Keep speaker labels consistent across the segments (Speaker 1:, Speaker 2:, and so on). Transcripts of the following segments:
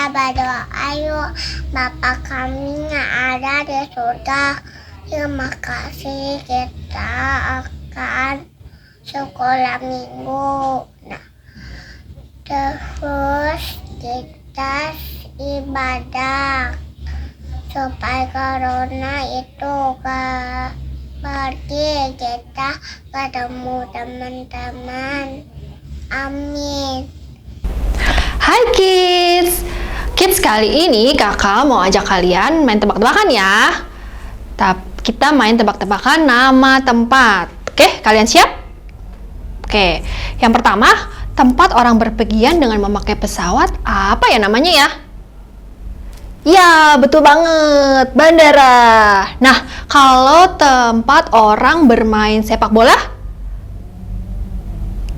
Speaker 1: kita berdoa yuk. Bapa kami yang ada di surga, terima kasih kita akan sekolah minggu. Nah, terus kita ibadah supaya corona itu gak pergi, kita ketemu teman-teman. Amin.
Speaker 2: Hai kids. Kids, kali ini kakak mau ajak kalian main tebak-tebakan ya. Kita main tebak-tebakan nama tempat. Oke, kalian siap? Oke, yang pertama, tempat orang berpergian dengan memakai pesawat, apa ya namanya ya? Ya, betul banget, bandara. Nah, kalau tempat orang bermain sepak bola?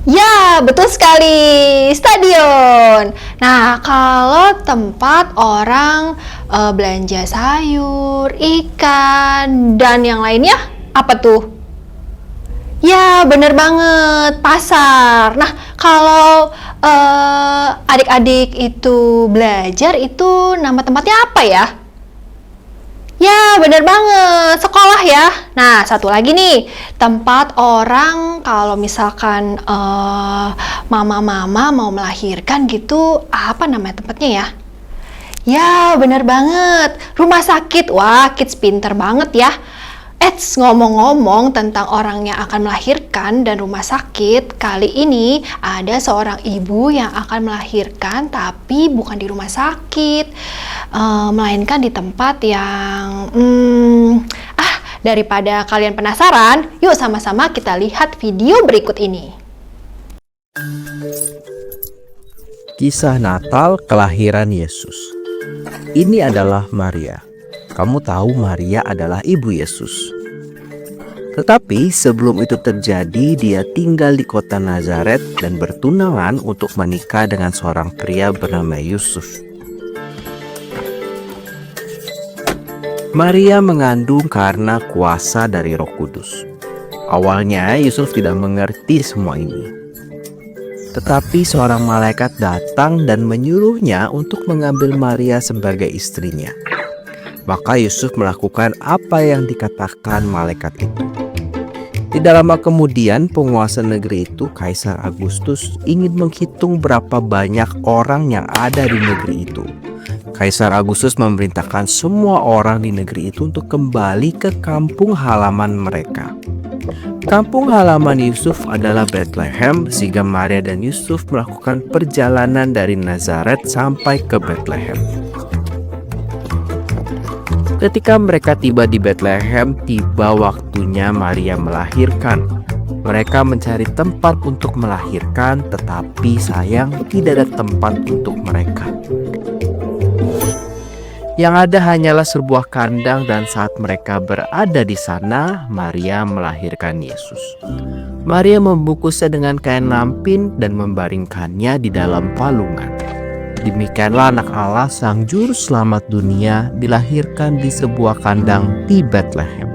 Speaker 2: Ya, betul sekali, stadion. Nah, kalau tempat orang belanja sayur, ikan, dan yang lainnya, apa tuh? Ya, bener banget, pasar. Nah, kalau adik-adik itu belajar, itu nama tempatnya apa ya? Ya, bener banget, sekolah ya. Nah, satu lagi nih, tempat orang kalau misalkan mama-mama mau melahirkan gitu, apa namanya tempatnya ya? Ya, bener banget, rumah sakit. Wah, kids pinter banget ya. Ngomong-ngomong tentang orang yang akan melahirkan dan rumah sakit, kali ini ada seorang ibu yang akan melahirkan tapi bukan di rumah sakit, melainkan di tempat yang daripada kalian penasaran, yuk sama-sama kita lihat video berikut ini.
Speaker 3: Kisah Natal kelahiran Yesus. Ini adalah Maria. Kamu tahu Maria adalah ibu Yesus. Tetapi sebelum itu terjadi, dia tinggal di kota Nazaret dan bertunangan untuk menikah dengan seorang pria bernama Yusuf. Maria mengandung karena kuasa dari Roh Kudus. Awalnya Yusuf tidak mengerti semua ini. Tetapi seorang malaikat datang dan menyuruhnya untuk mengambil Maria sebagai istrinya. Maka Yusuf melakukan apa yang dikatakan malaikat itu. Tidak lama kemudian, penguasa negeri itu, Kaisar Agustus, ingin menghitung berapa banyak orang yang ada di negeri itu. Kaisar Agustus memerintahkan semua orang di negeri itu untuk kembali ke kampung halaman mereka. Kampung halaman Yusuf adalah Bethlehem, sehingga Maria dan Yusuf melakukan perjalanan dari Nazaret sampai ke Bethlehem. Ketika mereka tiba di Bethlehem, tiba waktunya Maria melahirkan. Mereka mencari tempat untuk melahirkan, tetapi sayang tidak ada tempat untuk mereka. Yang ada hanyalah sebuah kandang, dan saat mereka berada di sana, Maria melahirkan Yesus. Maria membungkusnya dengan kain lampin dan membaringkannya di dalam palungan. Demikianlah anak Allah, Sang Juru Selamat dunia, dilahirkan di sebuah kandang di Bethlehem.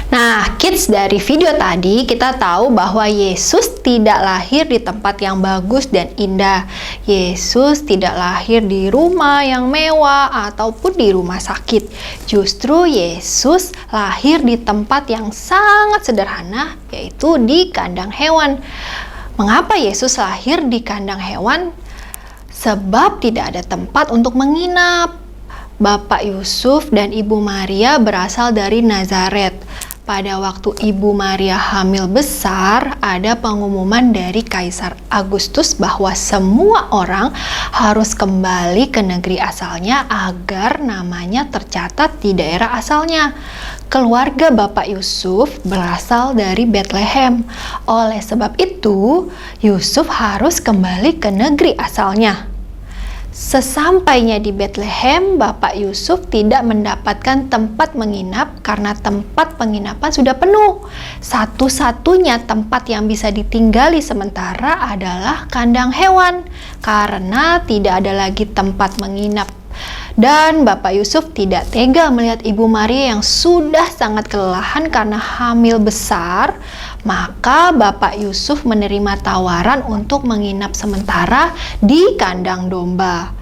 Speaker 2: Nah, kids, dari video tadi kita tahu bahwa Yesus tidak lahir di tempat yang bagus dan indah. Yesus tidak lahir di rumah yang mewah ataupun di rumah sakit. Justru Yesus lahir di tempat yang sangat sederhana, yaitu di kandang hewan. Mengapa Yesus lahir di kandang hewan? Sebab tidak ada tempat untuk menginap. Bapak Yusuf dan Ibu Maria berasal dari Nazaret. Pada waktu Ibu Maria hamil besar, ada pengumuman dari Kaisar Agustus bahwa semua orang harus kembali ke negeri asalnya agar namanya tercatat di daerah asalnya. Keluarga Bapak Yusuf berasal dari Bethlehem. Oleh sebab itu, Yusuf harus kembali ke negeri asalnya. Sesampainya di Bethlehem, Bapak Yusuf tidak mendapatkan tempat menginap karena tempat penginapan sudah penuh. Satu-satunya tempat yang bisa ditinggali sementara adalah kandang hewan, karena tidak ada lagi tempat menginap Dan Bapak Yusuf tidak tega melihat Ibu Maria yang sudah sangat kelelahan karena hamil besar. Maka Bapak Yusuf menerima tawaran untuk menginap sementara di kandang domba.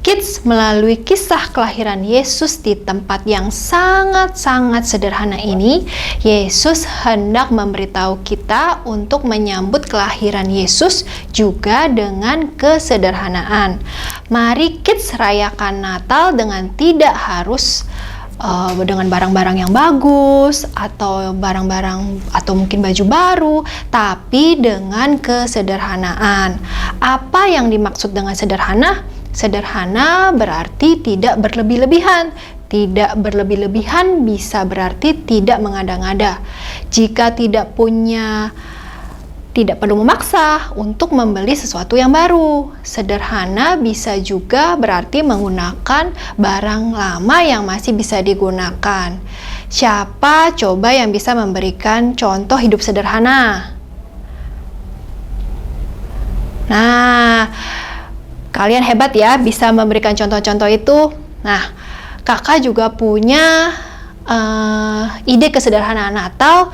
Speaker 2: Kids, melalui kisah kelahiran Yesus di tempat yang sangat-sangat sederhana ini, Yesus hendak memberitahu kita untuk menyambut kelahiran Yesus juga dengan kesederhanaan. Mari kids rayakan Natal dengan tidak harus dengan barang-barang yang bagus atau barang-barang atau mungkin baju baru, tapi dengan kesederhanaan. Apa yang dimaksud dengan sederhana? Sederhana berarti tidak berlebih-lebihan. Tidak berlebih-lebihan bisa berarti tidak mengada-ngada. Jika tidak perlu memaksa untuk membeli sesuatu yang baru. Sederhana bisa juga berarti menggunakan barang lama yang masih bisa digunakan. Siapa coba yang bisa memberikan contoh hidup sederhana? Nah, kalian hebat ya bisa memberikan contoh-contoh itu. Nah, kakak juga punya ide kesederhanaan Natal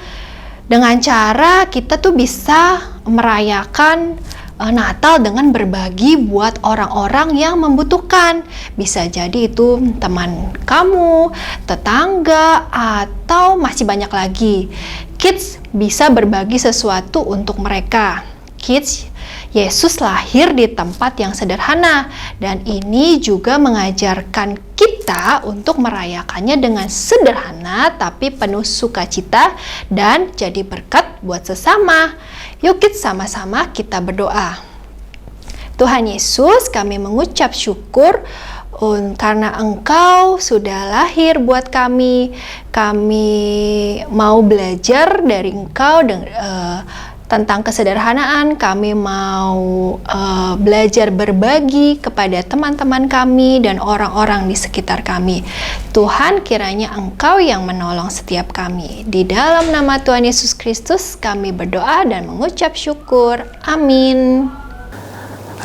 Speaker 2: dengan cara kita tuh bisa merayakan Natal dengan berbagi buat orang-orang yang membutuhkan. Bisa jadi itu teman kamu, tetangga, atau masih banyak lagi. Kids bisa berbagi sesuatu untuk mereka. Kids, Yesus lahir di tempat yang sederhana, dan ini juga mengajarkan kita untuk merayakannya dengan sederhana tapi penuh sukacita dan jadi berkat buat sesama. Yuk kids, sama-sama kita berdoa. Tuhan Yesus, kami mengucap syukur karena Engkau sudah lahir buat kami. Kami mau belajar dari Engkau tentang kesederhanaan. Kami mau belajar berbagi kepada teman-teman kami dan orang-orang di sekitar kami. Tuhan, kiranya Engkau yang menolong setiap kami. Di dalam nama Tuhan Yesus Kristus kami berdoa dan mengucap syukur. Amin.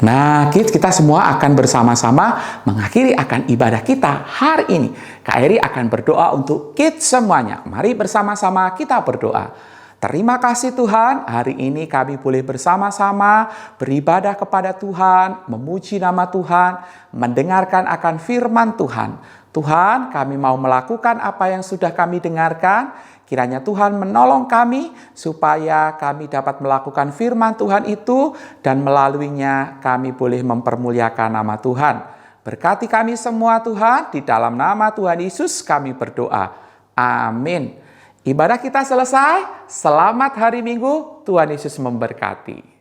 Speaker 4: Nah, kids, kita semua akan bersama-sama mengakhiri akan ibadah kita hari ini. Kak Eri akan berdoa untuk kids semuanya. Mari bersama-sama kita berdoa. Terima kasih Tuhan, hari ini kami boleh bersama-sama beribadah kepada Tuhan, memuji nama Tuhan, mendengarkan akan firman Tuhan. Tuhan, kami mau melakukan apa yang sudah kami dengarkan. Kiranya Tuhan menolong kami supaya kami dapat melakukan firman Tuhan itu dan melaluinya kami boleh mempermuliakan nama Tuhan. Berkati kami semua Tuhan, di dalam nama Tuhan Yesus kami berdoa. Amin. Ibadah kita selesai. Selamat hari Minggu. Tuhan Yesus memberkati.